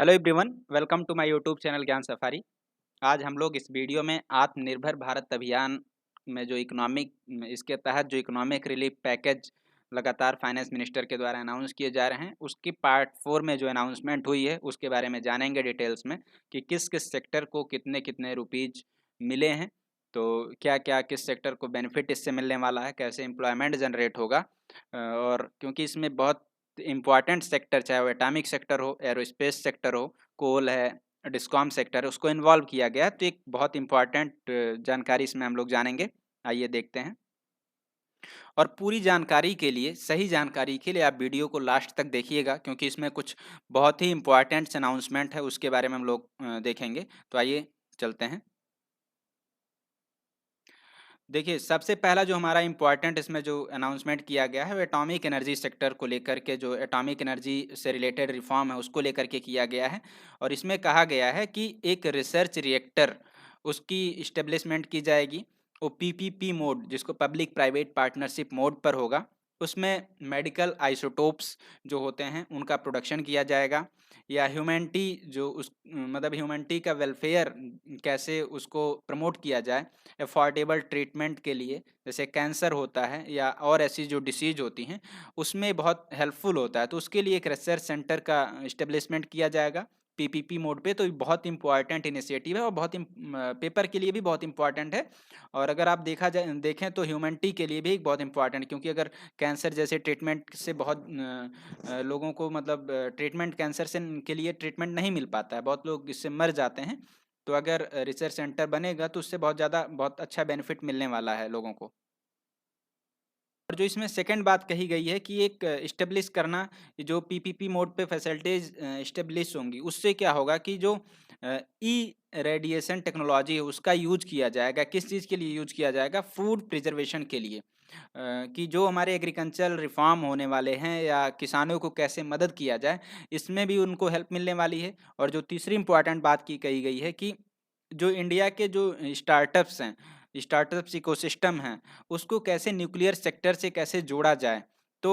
Hello everyone, welcome to my YouTube channel Gyan safari. आज हम लोग इस वीडियो में आत्मनिर्भर भारत अभियान में जो इसके तहत जो इकोनॉमिक रिलीफ पैकेज लगातार फाइनेंस मिनिस्टर के द्वारा अनाउंस किए जा रहे हैं, उसकी पार्ट 4 में जो अनाउंसमेंट हुई है उसके बारे में जानेंगे डिटेल्स में कि किस किस सेक्टर को कितने कितने रुपीज मिले हैं। तो क्या क्या किस सेक्टर को बेनिफिट इससे मिलने वाला है, कैसे एम्प्लॉयमेंट जनरेट होगा। और क्योंकि इसमें बहुत इम्पॉर्टेंट सेक्टर, चाहे वो एटॉमिक सेक्टर हो, एरोस्पेस सेक्टर हो, कोल है, डिस्कॉम सेक्टर है, उसको इन्वॉल्व किया गया है। तो एक बहुत इम्पॉर्टेंट जानकारी इसमें हम लोग जानेंगे। आइए देखते हैं। और पूरी जानकारी के लिए, सही जानकारी के लिए आप वीडियो को लास्ट तक देखिएगा, क्योंकि इसमें कुछ बहुत ही इम्पॉर्टेंट अनाउंसमेंट है, उसके बारे में हम लोग देखेंगे। तो आइए चलते हैं। देखिए, सबसे पहला जो हमारा इम्पोर्टेंट इसमें जो अनाउंसमेंट किया गया है वो एटॉमिक एनर्जी सेक्टर को लेकर के, जो एटॉमिक एनर्जी से रिलेटेड रिफॉर्म है उसको लेकर के किया गया है। और इसमें कहा गया है कि एक रिसर्च रिएक्टर उसकी इस्टेब्लिशमेंट की जाएगी। वो पीपीपी मोड, जिसको पब्लिक प्राइवेट पार्टनरशिप मोड पर होगा। उसमें मेडिकल आइसोटोप्स जो होते हैं उनका प्रोडक्शन किया जाएगा, या ह्यूमैनिटी जो उस मतलब ह्यूमैनिटी का वेलफेयर कैसे उसको प्रमोट किया जाए अफोर्डेबल ट्रीटमेंट के लिए। जैसे कैंसर होता है या और ऐसी जो डिसीज होती हैं, उसमें बहुत हेल्पफुल होता है। तो उसके लिए एक रिसर्च सेंटर का इस्टेब्लिशमेंट किया जाएगा पीपीपी मोड पे। तो ये बहुत इंपॉर्टेंट इनिशिएटिव है और पेपर के लिए भी बहुत इंपॉर्टेंट है। और अगर आप देखें तो ह्यूमैनिटी के लिए भी एक बहुत इंपॉर्टेंट, क्योंकि अगर कैंसर जैसे ट्रीटमेंट से बहुत लोगों को मतलब ट्रीटमेंट कैंसर से के लिए ट्रीटमेंट नहीं मिल पाता है, बहुत लोग इससे मर जाते हैं। तो अगर रिसर्च सेंटर बनेगा तो उससे बहुत अच्छा बेनिफिट मिलने वाला है लोगों को। और जो इसमें सेकंड बात कही गई है कि एक इस्टेब्लिश करना, जो पीपीपी मोड पे फैसिलिटीज इस्टेब्लिश होंगी, उससे क्या होगा कि जो ई रेडिएशन टेक्नोलॉजी है उसका यूज किया जाएगा। किस चीज़ के लिए यूज किया जाएगा? फूड प्रिजर्वेशन के लिए। कि जो हमारे एग्रीकल्चरल रिफॉर्म होने वाले हैं या किसानों को कैसे मदद किया जाए, इसमें भी उनको हेल्प मिलने वाली है। और जो तीसरी इंपॉर्टेंट बात की कही गई है कि जो इंडिया के जो स्टार्टअप्स हैं, स्टार्टअप्स इकोसिस्टम हैं, उसको कैसे न्यूक्लियर सेक्टर से कैसे जोड़ा जाए। तो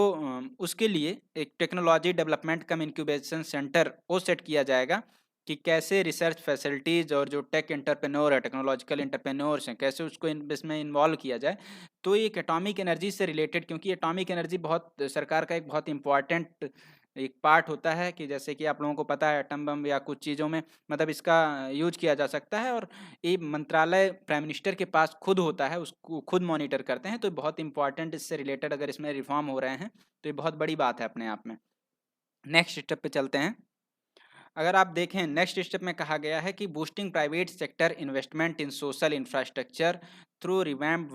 उसके लिए एक टेक्नोलॉजी डेवलपमेंट कम इंक्यूबेशन सेंटर वो सेट किया जाएगा कि कैसे रिसर्च फैसिलिटीज़ और जो टेक एंटरप्रेन्योर है, टेक्नोलॉजिकल एंटरप्रेन्योर्स हैं, कैसे उसको इसमें इन्वॉल्व किया जाए। तो एक एटॉमिक एनर्जी से रिलेटेड, क्योंकि एटॉमिक एनर्जी बहुत सरकार का एक बहुत इंपॉर्टेंट एक पार्ट होता है, कि जैसे कि आप लोगों को पता है एटम बम या कुछ चीज़ों में मतलब इसका यूज किया जा सकता है। और ये मंत्रालय प्राइम मिनिस्टर के पास खुद होता है, उसको खुद मॉनिटर करते हैं। तो बहुत इंपॉर्टेंट इससे रिलेटेड अगर इसमें रिफॉर्म हो रहे हैं तो ये बहुत बड़ी बात है अपने आप में। नेक्स्ट स्टेप पे चलते हैं। अगर आप देखें, नेक्स्ट स्टेप में कहा गया है कि बूस्टिंग प्राइवेट सेक्टर इन्वेस्टमेंट इन social infrastructure through revamp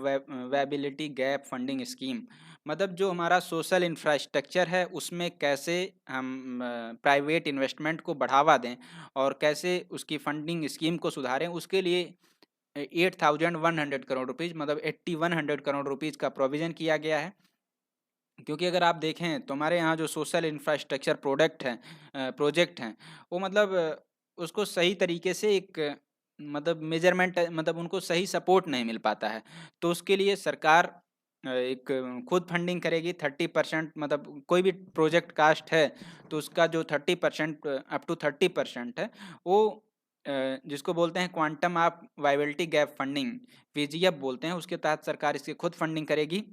viability gap funding scheme. मतलब जो हमारा सोशल इंफ्रास्ट्रक्चर है उसमें कैसे हम प्राइवेट इन्वेस्टमेंट को बढ़ावा दें और कैसे उसकी फंडिंग स्कीम को सुधारें, उसके लिए 8,100 करोड़ रुपीज़, मतलब 8,100 करोड़ रुपीज़ का प्रोविज़न किया गया है। क्योंकि अगर आप देखें तो हमारे यहाँ जो सोशल इंफ्रास्ट्रक्चर प्रोजेक्ट हैं, वो मतलब उसको सही तरीके से एक मतलब मेजरमेंट, मतलब उनको सही सपोर्ट नहीं मिल पाता है। तो उसके लिए सरकार एक खुद फंडिंग करेगी 30%। मतलब कोई भी प्रोजेक्ट कास्ट है तो उसका जो 30% अप टू 30% है, वो जिसको बोलते हैं quantum of viability gap funding, VGF बोलते हैं, उसके तहत सरकार इसकी खुद फंडिंग करेगी।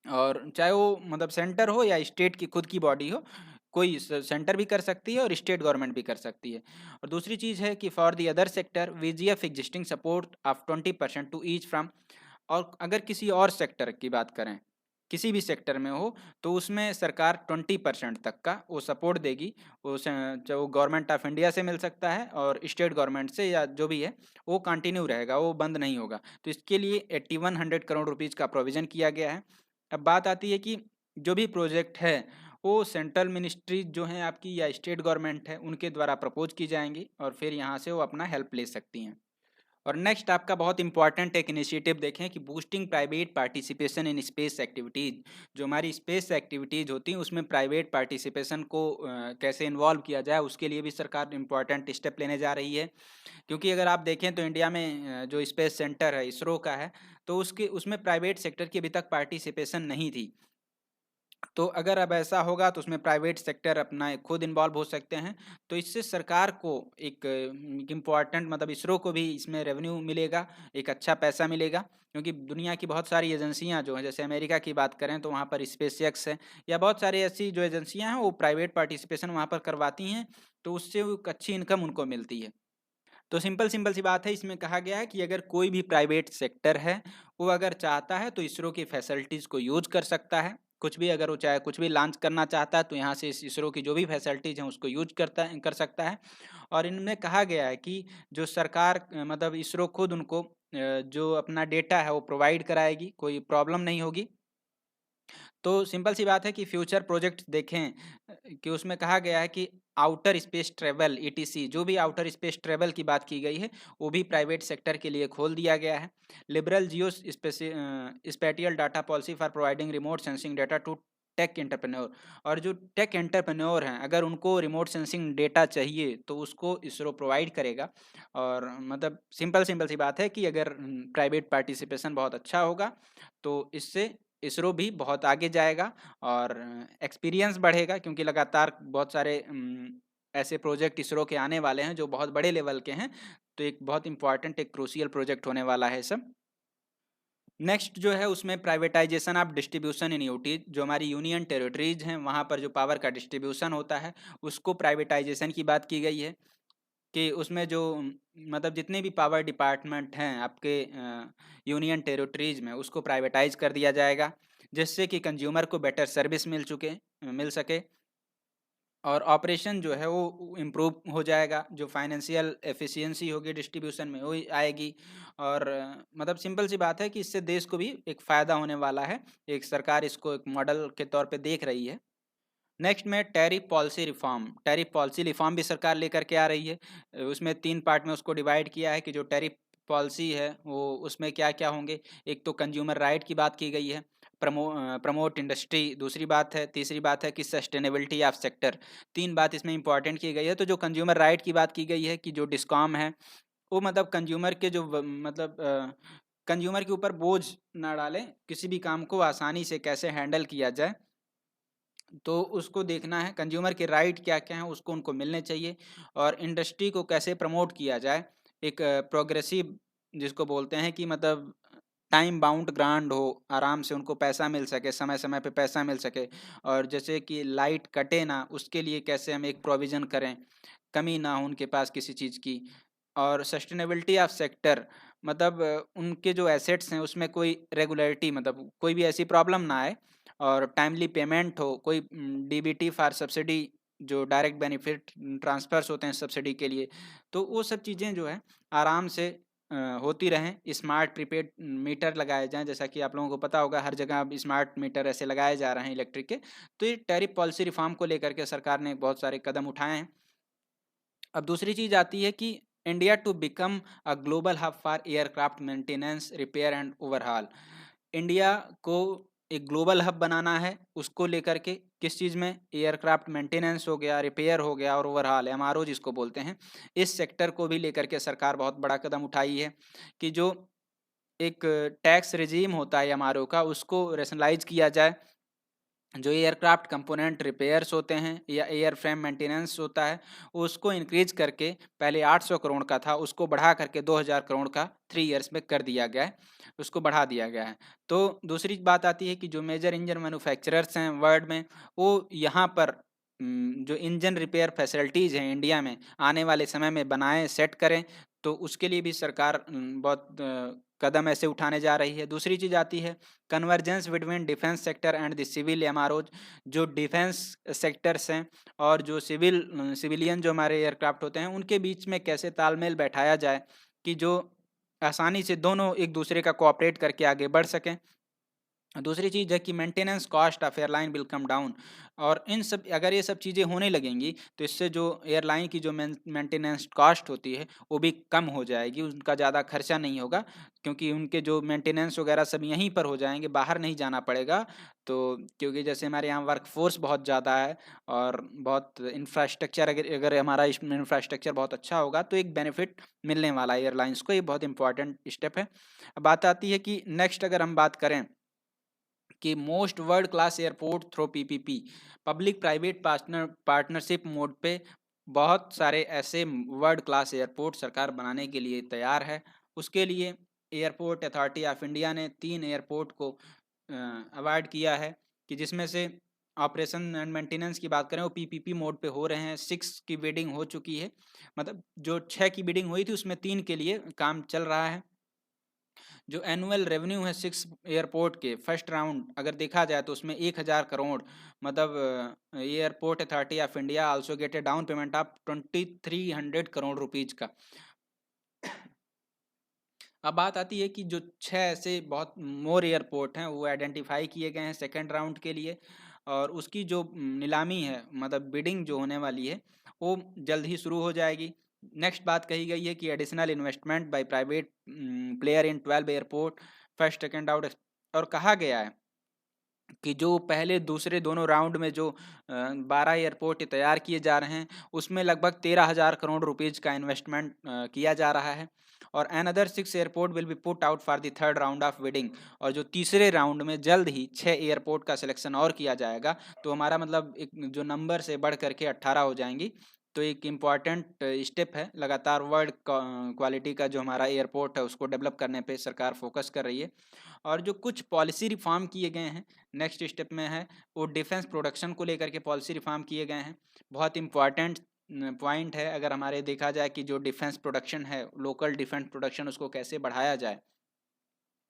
और चाहे वो मतलब सेंटर हो या स्टेट की खुद की बॉडी हो, कोई सेंटर भी कर सकती है और स्टेट गवर्नमेंट भी कर सकती है। और दूसरी चीज़ है कि for the other sector VGF existing support of 20% to each from. और अगर किसी और सेक्टर की बात करें, किसी भी सेक्टर में हो, तो उसमें सरकार 20% तक का वो सपोर्ट देगी। चाहे वो गवर्नमेंट ऑफ इंडिया से मिल सकता है और स्टेट गवर्नमेंट से, या जो भी है वो कंटिन्यू रहेगा, वो बंद नहीं होगा। तो इसके लिए 8,100 करोड़ रुपीज़ का प्रोविज़न किया गया है। अब बात आती है कि जो भी प्रोजेक्ट है वो सेंट्रल मिनिस्ट्री जो हैं आपकी या स्टेट गवर्नमेंट है उनके द्वारा प्रपोज की जाएंगी, और फिर यहाँ से वो अपना हेल्प ले सकती हैं। और नेक्स्ट आपका बहुत इंपॉर्टेंट एक इनिशिएटिव देखें कि boosting private participation in space activities. जो हमारी स्पेस एक्टिविटीज़ होती हैं उसमें प्राइवेट पार्टिसिपेशन को कैसे इन्वॉल्व किया जाए, उसके लिए भी सरकार इंपॉर्टेंट स्टेप लेने जा रही है। क्योंकि अगर आप देखें तो इंडिया में जो स्पेस सेंटर है इसरो का है, तो उसके उसमें प्राइवेट सेक्टर की अभी तक पार्टिसिपेशन नहीं थी। तो अगर अब ऐसा होगा तो उसमें प्राइवेट सेक्टर अपना एक खुद इन्वॉल्व हो सकते हैं। तो इससे सरकार को एक इम्पॉर्टेंट मतलब इसरो को भी इसमें रेवेन्यू मिलेगा, एक अच्छा पैसा मिलेगा, क्योंकि दुनिया की बहुत सारी एजेंसियां जो हैं, जैसे अमेरिका की बात करें तो वहाँ पर स्पेस एक्स है, या बहुत सारी ऐसी जो एजेंसियां हैं वो प्राइवेट पार्टिसिपेशन वहाँ पर करवाती हैं, तो उससे वो एक अच्छी इनकम उनको मिलती है। तो सिंपल सिंपल सी बात है, इसमें कहा गया है कि अगर कोई भी प्राइवेट सेक्टर है, वो अगर चाहता है तो इसरो की फैसिलिटीज़ को यूज़ कर सकता है। कुछ भी अगर वो चाहे कुछ भी लॉन्च करना चाहता है तो यहाँ से इस इसरो की जो भी फैसिलिटीज़ हैं उसको यूज़ कर सकता है। और इनमें कहा गया है कि जो सरकार मतलब इसरो खुद उनको जो अपना डेटा है वो प्रोवाइड कराएगी, कोई प्रॉब्लम नहीं होगी। तो सिंपल सी बात है कि फ्यूचर प्रोजेक्ट देखें कि उसमें कहा गया है कि आउटर स्पेस ट्रेवल ईटीसी, जो भी आउटर स्पेस ट्रेवल की बात की गई है वो भी प्राइवेट सेक्टर के लिए खोल दिया गया है। Liberal geo spatial data policy for providing remote sensing data to tech entrepreneur. और जो टेक एंटरप्रेन्योर हैं अगर उनको रिमोट सेंसिंग डेटा चाहिए तो उसको इसरो प्रोवाइड करेगा। और मतलब सिंपल सिंपल सी बात है कि अगर प्राइवेट पार्टिसिपेशन बहुत अच्छा होगा तो इससे इसरो भी बहुत आगे जाएगा और एक्सपीरियंस बढ़ेगा, क्योंकि लगातार बहुत सारे ऐसे प्रोजेक्ट इसरो के आने वाले हैं जो बहुत बड़े लेवल के हैं। तो एक बहुत इंपॉर्टेंट एक क्रूशियल प्रोजेक्ट होने वाला है सब। नेक्स्ट जो है उसमें privatisation of distribution in UT, जो हमारी यूनियन टेरिटरीज हैं वहाँ पर जो पावर का डिस्ट्रीब्यूशन होता है उसको प्राइवेटाइजेशन की बात की गई है। कि उसमें जो मतलब जितने भी पावर डिपार्टमेंट हैं आपके यूनियन टेरिटरीज में उसको प्राइवेटाइज कर दिया जाएगा, जिससे कि कंज्यूमर को बेटर सर्विस मिल सके, और ऑपरेशन जो है वो इम्प्रूव हो जाएगा, जो फाइनेंशियल एफिशिएंसी होगी डिस्ट्रीब्यूशन में वो आएगी। और मतलब सिंपल सी बात है कि इससे देश को भी एक फ़ायदा होने वाला है। एक सरकार इसको एक मॉडल के तौर पे देख रही है। नेक्स्ट में टैरिफ पॉलिसी रिफॉर्म भी सरकार लेकर के आ रही है। उसमें 3 पार्ट में उसको डिवाइड किया है कि जो टैरिफ पॉलिसी है वो उसमें क्या-क्या होंगे। एक तो कंज्यूमर राइट की बात की गई है, प्रमोट इंडस्ट्री दूसरी बात है, तीसरी बात है कि सस्टेनेबिलिटी ऑफ सेक्टर। 3 बात इसमें इम्पोर्टेंट की गई है। तो जो कंज्यूमर राइट की बात की गई है कि जो डिस्कॉम है वो मतलब कंज्यूमर के जो मतलब कंज्यूमर के ऊपर बोझ ना डालें, किसी भी काम को आसानी से कैसे हैंडल किया जाए, तो उसको देखना है। कंज्यूमर के राइट क्या-क्या हैं उसको उनको मिलने चाहिए, और इंडस्ट्री को कैसे प्रमोट किया जाए। एक प्रोग्रेसिव जिसको बोलते हैं कि मतलब टाइम बाउंड ग्रांट हो, आराम से उनको पैसा मिल सके, समय-समय पे पैसा मिल सके, और जैसे कि लाइट कटे ना उसके लिए कैसे हम एक प्रोविज़न करें, कमी ना हो उनके पास किसी चीज़ की। और सस्टेनेबिलिटी ऑफ सेक्टर मतलब उनके जो एसेट्स हैं उसमें कोई रेगुलरिटी मतलब कोई भी ऐसी प्रॉब्लम ना आए, और टाइमली पेमेंट हो, कोई डीबीटी फॉर सब्सिडी जो डायरेक्ट बेनिफिट ट्रांसफर्स होते हैं सब्सिडी के लिए, तो वो सब चीज़ें जो है आराम से होती रहें। स्मार्ट प्रीपेड मीटर लगाए जाएँ, जैसा कि आप लोगों को पता होगा हर जगह अब स्मार्ट मीटर ऐसे लगाए जा रहे हैं इलेक्ट्रिक के। तो ये टैरिफ पॉलिसी रिफॉर्म को लेकर के सरकार ने बहुत सारे कदम उठाए हैं। अब दूसरी चीज़ आती है कि India to become a global hub for aircraft maintenance, repair and overhaul. India को एक ग्लोबल हब बनाना है, उसको लेकर के किस चीज़ में, एयरक्राफ्ट मेंटेनेंस हो गया, रिपेयर हो गया और ओवरहॉल एमआरओ जिसको बोलते हैं, इस सेक्टर को भी लेकर के सरकार बहुत बड़ा कदम उठाई है कि जो एक टैक्स रिजीम होता है एमआरओ का उसको रैशनलाइज किया जाए। जो एयरक्राफ्ट कंपोनेंट रिपेयर्स होते हैं या एयरफ्रेम मेंटेनेंस होता है उसको इंक्रीज करके पहले 800 करोड़ का था उसको बढ़ा करके 2000 करोड़ का 3 इयर्स में कर दिया गया है, उसको बढ़ा दिया गया है। तो दूसरी बात आती है कि जो मेजर इंजन मैन्युफैक्चरर्स हैं वर्ल्ड में वो यहाँ पर जो इंजन रिपेयर फैसिलिटीज़ हैं इंडिया में आने वाले समय में बनाएं सेट करें, तो उसके लिए भी सरकार बहुत कदम ऐसे उठाने जा रही है। दूसरी चीज़ आती है convergence between defence sector and the civil MROs. जो डिफेंस सेक्टर्स हैं और जो सिविलियन जो हमारे एयरक्राफ्ट होते हैं उनके बीच में कैसे तालमेल बैठाया जाए कि जो आसानी से दोनों एक दूसरे का कोऑपरेट करके आगे बढ़ सकें। दूसरी चीज़ है कि maintenance cost of airline will come down. और इन सब अगर ये सब चीज़ें होने लगेंगी तो इससे जो एयरलाइन की जो मेंटेनेंस कॉस्ट होती है वो भी कम हो जाएगी, उनका ज़्यादा खर्चा नहीं होगा, क्योंकि उनके जो मेंटेनेंस वगैरह सब यहीं पर हो जाएंगे, बाहर नहीं जाना पड़ेगा। तो क्योंकि जैसे हमारे यहाँ वर्कफोर्स बहुत ज़्यादा है और बहुत इंफ्रास्ट्रक्चर, अगर अगर हमारा इंफ्रास्ट्रक्चर बहुत अच्छा होगा तो एक बेनिफिट मिलने वाला है एयरलाइंस को, ये बहुत इंपॉर्टेंट स्टेप है। अब बात आती है कि नेक्स्ट अगर हम बात करें कि most world class airport through PPP, public private partnership mode पे बहुत सारे ऐसे वर्ल्ड क्लास एयरपोर्ट सरकार बनाने के लिए तैयार है। उसके लिए एयरपोर्ट अथॉरिटी ऑफ इंडिया ने 3 एयरपोर्ट को अवार्ड किया है, कि जिसमें से ऑपरेशन एंड मेंटेनेंस की बात करें वो पीपीपी मोड पे हो रहे हैं। 6 की बिडिंग हो चुकी है, मतलब जो 6 की बिडिंग हुई थी उसमें 3 के लिए काम चल रहा है। जो एनुअल रेवेन्यू है 6 एयरपोर्ट के फर्स्ट राउंड अगर देखा जाए तो उसमें 1000 करोड़, मतलब airport authority of India also get A down payment of 2300 crore rupees का। अब बात आती है कि जो 6 ऐसे बहुत मोर एयरपोर्ट हैं वो आइडेंटिफाई किए गए हैं सेकेंड राउंड के लिए, और उसकी जो नीलामी है, मतलब बिडिंग जो होने वाली है वो जल्द ही शुरू हो जाएगी। नेक्स्ट बात कही गई है कि additional investment by private player in 12 airport first second out, और कहा गया है कि जो पहले दूसरे दोनों राउंड में जो 12 एयरपोर्ट तैयार किए जा रहे हैं उसमें लगभग 13,000 करोड़ रुपीज का इन्वेस्टमेंट किया जा रहा है, और another 6 airport will be put out for the third round of bidding, और जो तीसरे राउंड में जल्द ही 6 एयरपोर्ट का सिलेक्शन और किया जाएगा, तो हमारा मतलब एक जो नंबर से बढ़ करके 18 हो जाएंगी। तो एक इम्पॉर्टेंट स्टेप है, लगातार वर्ल्ड क्वालिटी का जो हमारा एयरपोर्ट है उसको डेवलप करने पे सरकार फोकस कर रही है। और जो कुछ पॉलिसी रिफॉर्म किए गए हैं नेक्स्ट स्टेप में है, वो डिफेंस प्रोडक्शन को लेकर के पॉलिसी रिफॉर्म किए गए हैं। बहुत इंपॉर्टेंट पॉइंट है, अगर हमारे देखा जाए कि जो डिफेंस प्रोडक्शन है, लोकल डिफेंस प्रोडक्शन उसको कैसे बढ़ाया जाए,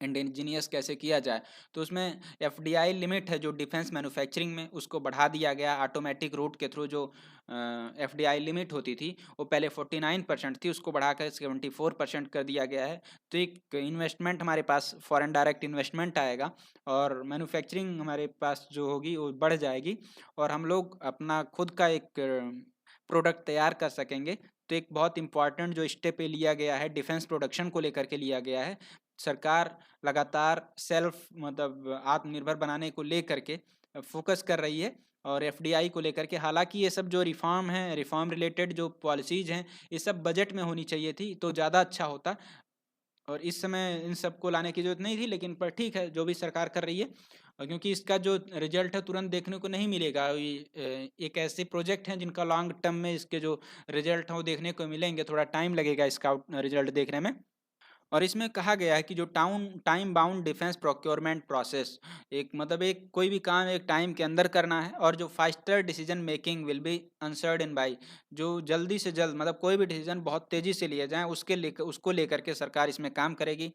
इंडिजीनियस कैसे किया जाए, तो उसमें एफडीआई लिमिट है जो डिफेंस मैन्युफैक्चरिंग में उसको बढ़ा दिया गया ऑटोमेटिक रूट के थ्रू। जो एफडीआई लिमिट होती थी वो पहले 49% थी, उसको बढ़ाकर 74% कर दिया गया है। तो एक इन्वेस्टमेंट हमारे पास फॉरेन डायरेक्ट इन्वेस्टमेंट आएगा, और मैन्युफैक्चरिंग हमारे पास जो होगी वो बढ़ जाएगी, और हम लोग अपना खुद का एक प्रोडक्ट तैयार कर सकेंगे। तो एक बहुत इंपॉर्टेंट जो स्टेप लिया गया है डिफेंस प्रोडक्शन को लेकर के लिया गया है। सरकार लगातार सेल्फ मतलब आत्मनिर्भर बनाने को लेकर के फोकस कर रही है, और एफडीआई को लेकर के। हालांकि ये सब जो रिफॉर्म है, रिफॉर्म रिलेटेड जो पॉलिसीज हैं, ये सब बजट में होनी चाहिए थी तो ज़्यादा अच्छा होता, और इस समय इन सबको लाने की जरूरत नहीं थी, लेकिन पर ठीक है जो भी सरकार कर रही है। और क्योंकि इसका जो रिजल्ट है तुरंत देखने को नहीं मिलेगा, एक ऐसे प्रोजेक्ट हैं जिनका लॉन्ग टर्म में इसके जो रिजल्ट हैं वो देखने को मिलेंगे, थोड़ा टाइम लगेगा इसका रिजल्ट देखने में। और इसमें कहा गया है कि जो time bound defence procurement process, एक मतलब एक कोई भी काम एक टाइम के अंदर करना है, और जो faster decision making will be answered in by, जो जल्दी से जल्द मतलब कोई भी डिसीजन बहुत तेजी से लिए जाएं उसको लेकर के सरकार इसमें काम करेगी।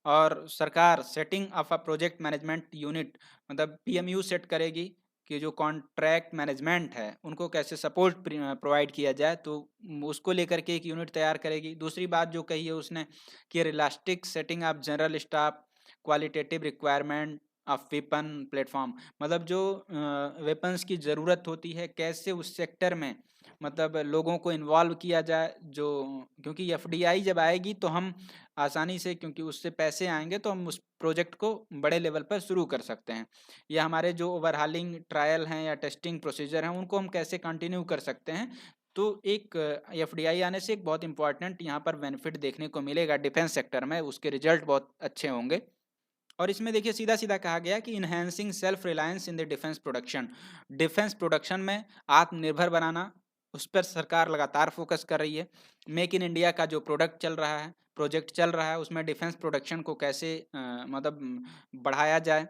और सरकार setting of a project management unit, मतलब पीएमयू सेट करेगी कि जो कॉन्ट्रैक्ट मैनेजमेंट है उनको कैसे सपोर्ट प्रोवाइड किया जाए, तो उसको लेकर के एक यूनिट तैयार करेगी। दूसरी बात जो कही है उसने कि realistic setting of general staff, qualitative requirement of weapon platform, मतलब जो वेपन्स की ज़रूरत होती है कैसे उस सेक्टर में मतलब लोगों को इन्वॉल्व किया जाए। जो क्योंकि एफडीआई जब आएगी तो हम आसानी से, क्योंकि उससे पैसे आएंगे तो हम उस प्रोजेक्ट को बड़े लेवल पर शुरू कर सकते हैं, या हमारे जो ओवरहालिंग ट्रायल हैं या टेस्टिंग प्रोसीजर हैं उनको हम कैसे कंटिन्यू कर सकते हैं। तो एक एफडीआई आने से एक बहुत इंपॉर्टेंट यहाँ पर बेनिफिट देखने को मिलेगा डिफेंस सेक्टर में, उसके रिजल्ट बहुत अच्छे होंगे। और इसमें देखिए सीधा सीधा कहा गया कि enhancing self reliance in the defence production, defence production में आत्मनिर्भर बनाना, उस पर सरकार लगातार फोकस कर रही है। मेक इन इंडिया का जो प्रोडक्ट चल रहा है, प्रोजेक्ट चल रहा है, उसमें डिफेंस प्रोडक्शन को कैसे मतलब बढ़ाया जाए,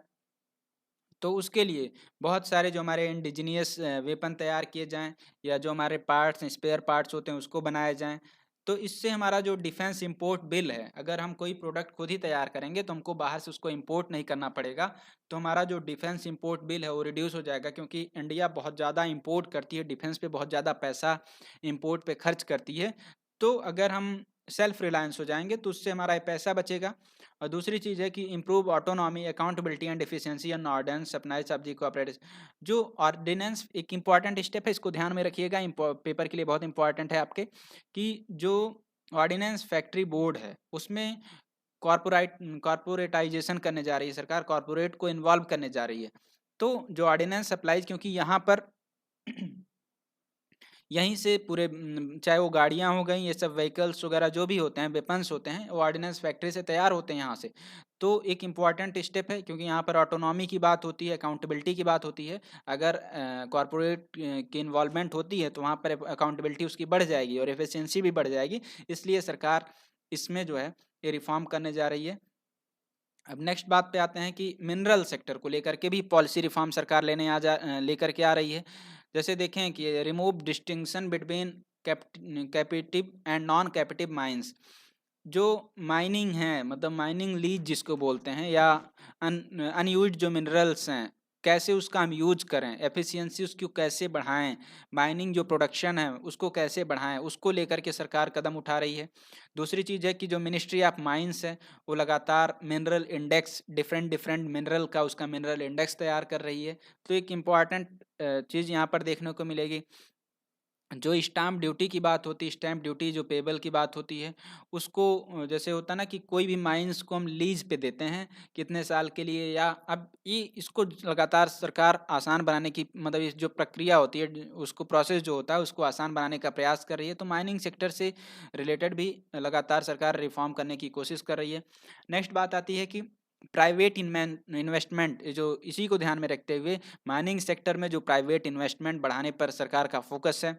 तो उसके लिए बहुत सारे जो हमारे इंडिजीनियस वेपन तैयार किए जाएं, या जो हमारे पार्ट्स स्पेयर पार्ट्स होते हैं उसको बनाए जाएं। तो इससे हमारा जो डिफेंस इंपोर्ट बिल है, अगर हम कोई प्रोडक्ट खुद ही तैयार करेंगे तो हमको बाहर से उसको इंपोर्ट नहीं करना पड़ेगा, तो हमारा जो डिफेंस इंपोर्ट बिल है वो रिड्यूस हो जाएगा। क्योंकि इंडिया बहुत ज़्यादा इंपोर्ट करती है, डिफेंस पे बहुत ज़्यादा पैसा इंपोर्ट पे खर्च करती है। तो अगर हम सेल्फ रिलायंस हो जाएंगे तो उससे हमारा पैसा बचेगा। और दूसरी चीज़ है कि improve autonomy, accountability and efficiency and ordinance अपनाए सब्जी कोऑपरेटिव। जो ऑर्डिनेंस एक इंपॉर्टेंट स्टेप है, इसको ध्यान में रखिएगा, पेपर के लिए बहुत इंपॉर्टेंट है आपके, कि जो ऑर्डिनेंस फैक्ट्री बोर्ड है उसमें कॉर्पोरेटाइजेशन करने जा रही है सरकार, कॉर्पोरेट को इन्वॉल्व करने जा रही है। तो जो ऑर्डिनेंस सप्लाईज, क्योंकि यहाँ पर यहीं से पूरे चाहे वो गाड़ियाँ हो गई, ये सब व्हीकल्स वगैरह जो भी होते हैं, वेपन्स होते हैं, वो ऑर्डिनेंस फैक्ट्री से तैयार होते हैं यहाँ से। तो एक इम्पॉर्टेंट स्टेप है, क्योंकि यहाँ पर ऑटोनॉमी की बात होती है, अकाउंटेबिलिटी की बात होती है। अगर कॉरपोरेट की इन्वॉल्वमेंट होती है तो वहाँ पर अकाउंटेबिलिटी उसकी बढ़ जाएगी और एफिशिएंसी भी बढ़ जाएगी। इसलिए सरकार इसमें जो है ये रिफॉर्म करने जा रही है। अब नेक्स्ट बात पे आते हैं कि मिनरल सेक्टर को लेकर के भी पॉलिसी रिफॉर्म सरकार लेकर के आ रही है। जैसे देखें कि remove distinction between captive and non captive mines. जो माइनिंग है, मतलब माइनिंग लीज जिसको बोलते हैं, या अनयूज्ड जो मिनरल्स हैं, कैसे उसका हम यूज करें, एफिशिएंसी उसकी कैसे बढ़ाएं, माइनिंग जो प्रोडक्शन है उसको कैसे बढ़ाएं, उसको लेकर के सरकार कदम उठा रही है। दूसरी चीज़ है कि जो मिनिस्ट्री ऑफ माइंस है वो लगातार mineral index, different different mineral का उसका मिनरल इंडेक्स तैयार कर रही है। तो एक इम्पॉर्टेंट चीज़ यहाँ पर देखने को मिलेगी। जो स्टाम्प ड्यूटी की बात होती है, स्टैम्प ड्यूटी जो पेबल की बात होती है, उसको जैसे होता है ना कि कोई भी माइंस को हम लीज पे देते हैं कितने साल के लिए, या अब ये इसको लगातार सरकार आसान बनाने की, मतलब इस जो प्रक्रिया होती है उसको, प्रोसेस जो होता है उसको आसान बनाने का प्रयास कर रही है। तो माइनिंग सेक्टर से रिलेटेड भी लगातार सरकार रिफॉर्म करने की कोशिश कर रही है। नेक्स्ट बात आती है कि प्राइवेट इन्वेस्टमेंट, जो इसी को ध्यान में रखते हुए माइनिंग सेक्टर में जो प्राइवेट इन्वेस्टमेंट बढ़ाने पर सरकार का फोकस है।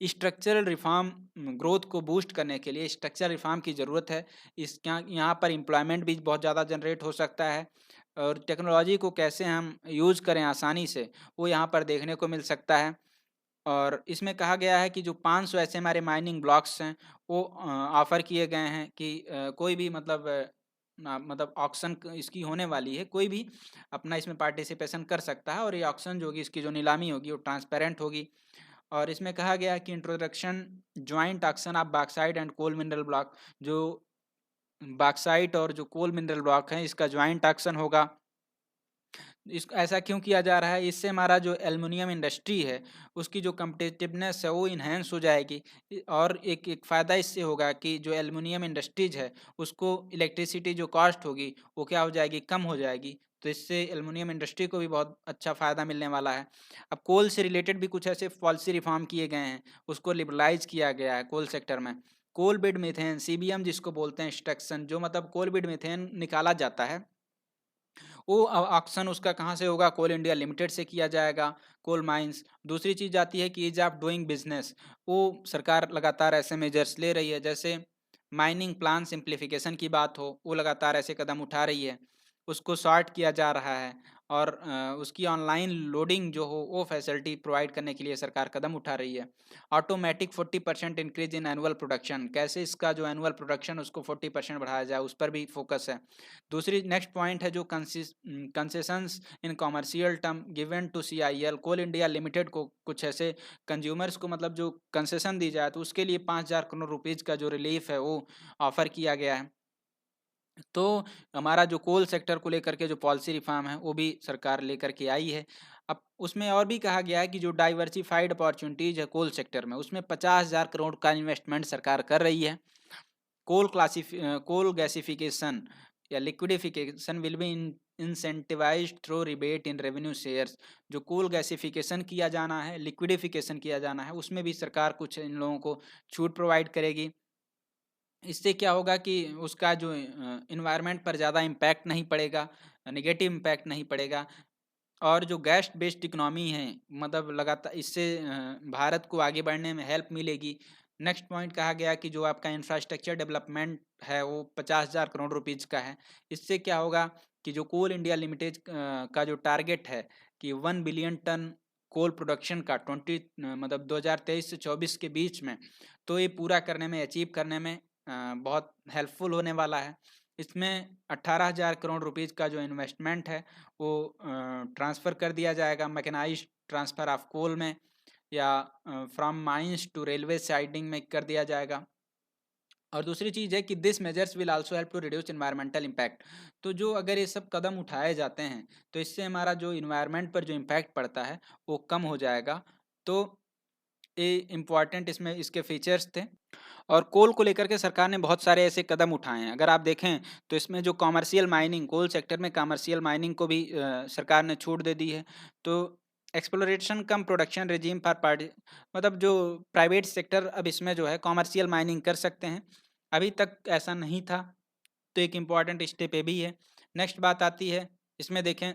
स्ट्रक्चरल रिफॉर्म, ग्रोथ को बूस्ट करने के लिए स्ट्रक्चरल रिफॉर्म की ज़रूरत है। इस यहाँ पर एम्प्लॉयमेंट भी बहुत ज़्यादा जनरेट हो सकता है, और टेक्नोलॉजी को कैसे हम यूज़ करें आसानी से, वो यहाँ पर देखने को मिल सकता है। और इसमें कहा गया है कि जो 500 ऐसे हमारे माइनिंग ब्लॉक्स हैं वो ऑफ़र किए गए हैं कि कोई भी मतलब ऑक्शन इसकी होने वाली है, कोई भी अपना इसमें पार्टिसिपेशन कर सकता है, और ये ऑक्शन जो होगी, इसकी जो नीलामी होगी वो ट्रांसपेरेंट होगी। और इसमें कहा गया है कि introduction joint auction of bauxite and coal mineral block, जो बॉक्साइट और जो कोल मिनरल ब्लॉक है इसका जॉइंट ऑक्शन होगा। इस ऐसा क्यों किया जा रहा है? इससे हमारा जो एल्युमिनियम इंडस्ट्री है उसकी जो कम्पिटिटिवनेस है वो इन्हेंस हो जाएगी। और एक एक फ़ायदा इससे होगा कि जो एल्युमिनियम इंडस्ट्रीज है उसको इलेक्ट्रिसिटी जो कॉस्ट होगी वो क्या हो जाएगी, कम हो जाएगी। तो इससे एल्युमिनियम इंडस्ट्री को भी बहुत अच्छा फ़ायदा मिलने वाला है। अब कोल से रिलेटेड भी कुछ ऐसे पॉलिसी रिफॉर्म किए गए हैं, उसको लिबरलाइज किया गया है कोल सेक्टर में। कोल बेड मीथेन, सीबीएम जिसको बोलते हैं, एक्सट्रैक्शन, जो मतलब कोल बेड मीथेन निकाला जाता है, वो ऑक्शन उसका कहाँ से होगा? कोल इंडिया लिमिटेड से किया जाएगा, कोल माइंस। दूसरी चीज़ आती है कि ईज ऑफ डूइंग बिजनेस, वो सरकार लगातार ऐसे मेजर्स ले रही है, जैसे माइनिंग प्लान सिंप्लीफिकेशन की बात हो, वो लगातार ऐसे कदम उठा रही है, उसको सॉर्ट किया जा रहा है। और उसकी ऑनलाइन लोडिंग जो हो वो फैसिलिटी प्रोवाइड करने के लिए सरकार कदम उठा रही है। Automatic 40% increase in annual production, कैसे इसका जो एनुअल प्रोडक्शन उसको 40% बढ़ाया जाए, उस पर भी फोकस है। दूसरी नेक्स्ट पॉइंट है जो concessions in commercial term given to CIL, coal India limited को कुछ ऐसे कंज्यूमर्स को मतलब जो कंसेशन दी जाए तो उसके लिए 5,000 करोड़ रुपीज़ का जो रिलीफ है वो ऑफर किया गया है। तो हमारा जो कोल सेक्टर को लेकर के जो पॉलिसी रिफॉर्म है वो भी सरकार लेकर के आई है। अब उसमें और भी कहा गया है कि जो डाइवर्सिफाइड अपॉर्चुनिटीज़ है कोल सेक्टर में, उसमें 50,000 करोड़ का इन्वेस्टमेंट सरकार कर रही है। कोल गैसिफिकेशन या liquidification will be incentivised through rebate in revenue shares. जो कोल गैसिफिकेशन किया जाना है, लिक्विडिफिकेशन किया जाना है, उसमें भी सरकार कुछ इन लोगों को छूट प्रोवाइड करेगी। इससे क्या होगा कि उसका जो इन्वायरमेंट पर ज़्यादा इम्पैक्ट नहीं पड़ेगा, नेगेटिव इम्पैक्ट नहीं पड़ेगा। और जो गैस बेस्ड इकोनॉमी है, मतलब लगातार इससे भारत को आगे बढ़ने में हेल्प मिलेगी। नेक्स्ट पॉइंट कहा गया कि जो आपका इंफ्रास्ट्रक्चर डेवलपमेंट है वो 50,000 करोड़ रुपीज़ का है। इससे क्या होगा कि जो कोल इंडिया लिमिटेड का जो टारगेट है कि 1 बिलियन टन कोल प्रोडक्शन का मतलब 2023 से 24 के बीच में, तो ये पूरा करने में, अचीव करने में बहुत हेल्पफुल होने वाला है। इसमें 18,000 करोड़ रुपीज़ का जो इन्वेस्टमेंट है वो ट्रांसफ़र कर दिया जाएगा मैकेनाइज्ड ट्रांसफ़र ऑफ कोल में, या from mines to railway siding में कर दिया जाएगा। और दूसरी चीज़ है कि this measures will also help to reduce environmental impact. तो जो अगर ये सब कदम उठाए जाते हैं तो इससे हमारा जो इन्वायरमेंट पर जो इम्पैक्ट पड़ता है वो कम हो जाएगा। तो ये इम्पॉर्टेंट इसमें इसके फीचर्स थे। और कोल को लेकर के सरकार ने बहुत सारे ऐसे कदम उठाए हैं। अगर आप देखें तो इसमें जो कॉमर्शियल माइनिंग, कोल सेक्टर में कॉमर्शियल माइनिंग को भी सरकार ने छूट दे दी है। तो exploration cum production regime for party, मतलब जो प्राइवेट सेक्टर अब इसमें जो है कॉमर्शियल माइनिंग कर सकते हैं। अभी तक ऐसा नहीं था। तो एक इम्पॉर्टेंट स्टेप ये भी है। नेक्स्ट बात आती है, इसमें देखें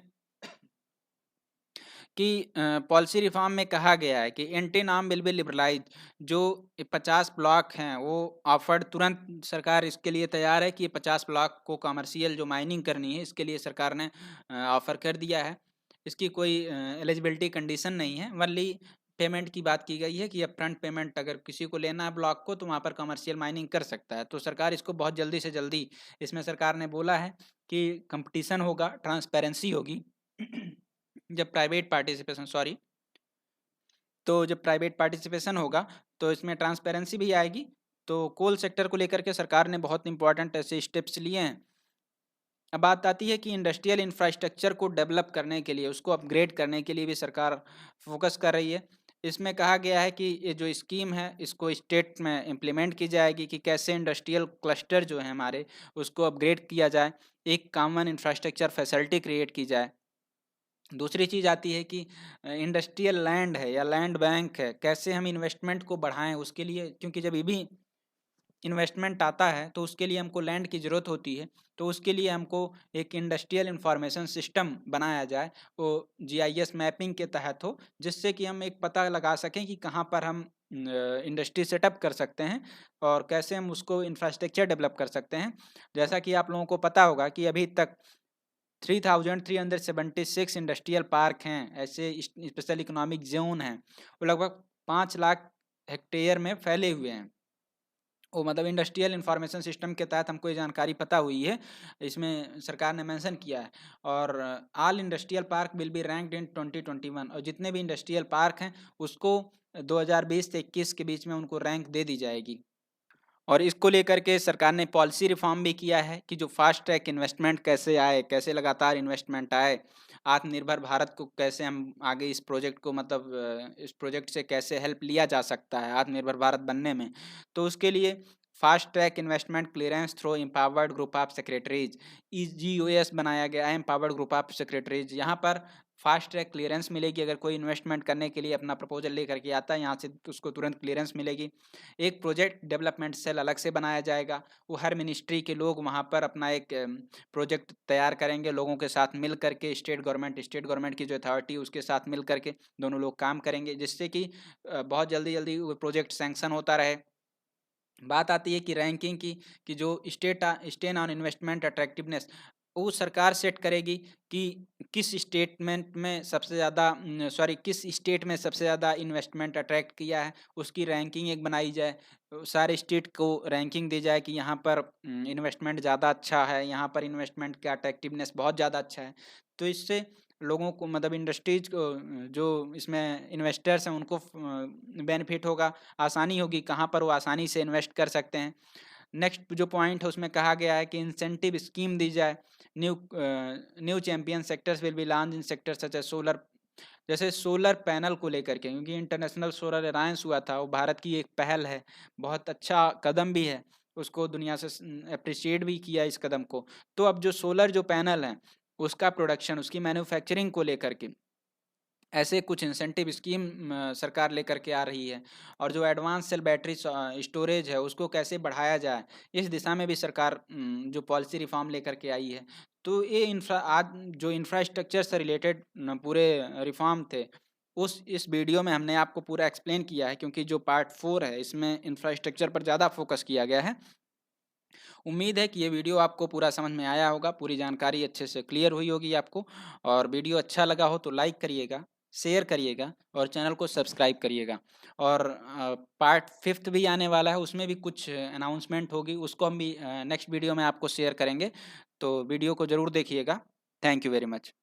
कि पॉलिसी रिफॉर्म में कहा गया है कि एंटी नाम विल बी लिबरलाइज। जो 50 ब्लॉक हैं वो ऑफर्ड, तुरंत सरकार इसके लिए तैयार है कि ये 50 ब्लॉक को कमर्शियल जो माइनिंग करनी है इसके लिए सरकार ने ऑफर कर दिया है। इसकी कोई एलिजिबिलिटी कंडीशन नहीं है, वनली पेमेंट की बात की गई है कि अपफ्रंट पेमेंट अगर किसी को लेना है ब्लॉक को तो वहाँ पर कमर्शियल माइनिंग कर सकता है। तो सरकार इसको बहुत जल्दी से जल्दी, इसमें सरकार ने बोला है कि कंपटीशन होगा, ट्रांसपेरेंसी होगी जब प्राइवेट पार्टिसिपेशन, सॉरी, तो जब प्राइवेट पार्टिसिपेशन होगा तो इसमें ट्रांसपेरेंसी भी आएगी। तो कोल सेक्टर को लेकर के सरकार ने बहुत इंपॉर्टेंट ऐसे स्टेप्स लिए हैं। अब बात आती है कि इंडस्ट्रियल इंफ्रास्ट्रक्चर को डेवलप करने के लिए, उसको अपग्रेड करने के लिए भी सरकार फोकस कर रही है। इसमें कहा गया है कि ये जो स्कीम है इसको स्टेट में इम्प्लीमेंट की जाएगी कि कैसे इंडस्ट्रियल क्लस्टर जो है हमारे उसको अपग्रेड किया जाए, एक कॉमन इंफ्रास्ट्रक्चर फैसिलिटी क्रिएट की जाए। दूसरी चीज़ आती है कि इंडस्ट्रियल लैंड है या लैंड बैंक है, कैसे हम इन्वेस्टमेंट को बढ़ाएं उसके लिए, क्योंकि जब ये भी इन्वेस्टमेंट आता है तो उसके लिए हमको लैंड की ज़रूरत होती है। तो उसके लिए हमको एक इंडस्ट्रियल इंफॉर्मेशन सिस्टम बनाया जाए, वो जीआईएस मैपिंग के तहत हो, जिससे कि हम एक पता लगा सकें कि कहाँ पर हम इंडस्ट्री सेटअप कर सकते हैं और कैसे हम उसको इंफ्रास्ट्रक्चर डेवलप कर सकते हैं। जैसा कि आप लोगों को पता होगा कि अभी तक 3,376 इंडस्ट्रियल पार्क हैं, ऐसे स्पेशल इकोनॉमिक जोन हैं, वो लगभग 5 लाख हेक्टेयर में फैले हुए हैं। वो मतलब इंडस्ट्रियल इंफॉर्मेशन सिस्टम के तहत हमको ये जानकारी पता हुई है, इसमें सरकार ने मेंशन किया है। और all industrial park will be ranked इन 2021, और जितने भी इंडस्ट्रियल पार्क हैं उसको 2020 से 21 के बीच में उनको रैंक दे दी जाएगी। और इसको लेकर के सरकार ने पॉलिसी रिफॉर्म भी किया है कि जो फास्ट ट्रैक इन्वेस्टमेंट कैसे आए, कैसे लगातार इन्वेस्टमेंट आए, आत्मनिर्भर भारत को कैसे हम आगे इस प्रोजेक्ट को, मतलब इस प्रोजेक्ट से कैसे हेल्प लिया जा सकता है आत्मनिर्भर भारत बनने में। तो उसके लिए fast track investment clearance through empowered group of secretaries, EGOS बनाया गया है, एम्पावर्ड ग्रुप ऑफ सेक्रेटरीज। यहाँ पर फास्ट ट्रैक क्लियरेंस मिलेगी, अगर कोई इन्वेस्टमेंट करने के लिए अपना प्रपोजल लेकर के आता है यहाँ से तो उसको तुरंत क्लियरेंस मिलेगी। एक प्रोजेक्ट डेवलपमेंट सेल अलग से बनाया जाएगा, वो हर मिनिस्ट्री के लोग वहाँ पर अपना एक प्रोजेक्ट तैयार करेंगे, लोगों के साथ मिल करके, स्टेट गवर्नमेंट की जो अथॉरिटी उसके साथ मिल करके दोनों लोग काम करेंगे, जिससे कि बहुत जल्दी जल्दी वो प्रोजेक्ट सैंक्शन होता रहे। बात आती है कि रैंकिंग की, कि जो स्टेन ऑन इन्वेस्टमेंट अट्रैक्टिवनेस, वो सरकार सेट करेगी कि किस स्टेटमेंट में सबसे ज़्यादा, किस स्टेट में सबसे ज़्यादा इन्वेस्टमेंट अट्रैक्ट किया है, उसकी रैंकिंग एक बनाई जाए। सारे स्टेट को रैंकिंग दी जाए कि यहाँ पर इन्वेस्टमेंट ज़्यादा अच्छा है, यहाँ पर इन्वेस्टमेंट का अट्रैक्टिवनेस बहुत ज़्यादा अच्छा है। तो इससे लोगों को, मतलब इंडस्ट्रीज को, जो इसमें इन्वेस्टर्स हैं उनको बेनिफिट होगा, आसानी होगी, कहाँ पर वो आसानी से इन्वेस्ट कर सकते हैं। नेक्स्ट जो पॉइंट है उसमें कहा गया है कि इंसेंटिव स्कीम दी जाए, new champion sectors will be launch in sector such as solar, जैसे सोलर पैनल को लेकर के, क्योंकि इंटरनेशनल सोलर अलायंस हुआ था, वो भारत की एक पहल है, बहुत अच्छा कदम भी है, उसको दुनिया से अप्रिशिएट भी किया इस कदम को। तो अब जो सोलर जो पैनल है उसका प्रोडक्शन, उसकी मैन्युफैक्चरिंग को लेकर के ऐसे कुछ इंसेंटिव स्कीम सरकार लेकर के आ रही है। और जो एडवांस सेल बैटरी स्टोरेज है उसको कैसे बढ़ाया जाए, इस दिशा में भी सरकार जो पॉलिसी रिफॉर्म लेकर के आई है। तो ये आज जो इंफ्रास्ट्रक्चर से रिलेटेड पूरे रिफॉर्म थे, उस इस वीडियो में हमने आपको पूरा एक्सप्लेन किया है, क्योंकि जो पार्ट 4 है इसमें इंफ्रास्ट्रक्चर पर ज़्यादा फोकस किया गया है। उम्मीद है कि ये वीडियो आपको पूरा समझ में आया होगा, पूरी जानकारी अच्छे से क्लियर हुई होगी आपको। और वीडियो अच्छा लगा हो तो लाइक करिएगा, शेयर करिएगा और चैनल को सब्सक्राइब करिएगा। और पार्ट 5 भी आने वाला है, उसमें भी कुछ अनाउंसमेंट होगी, उसको हम भी नेक्स्ट वीडियो में आपको शेयर करेंगे। तो वीडियो को ज़रूर देखिएगा। Thank you very much.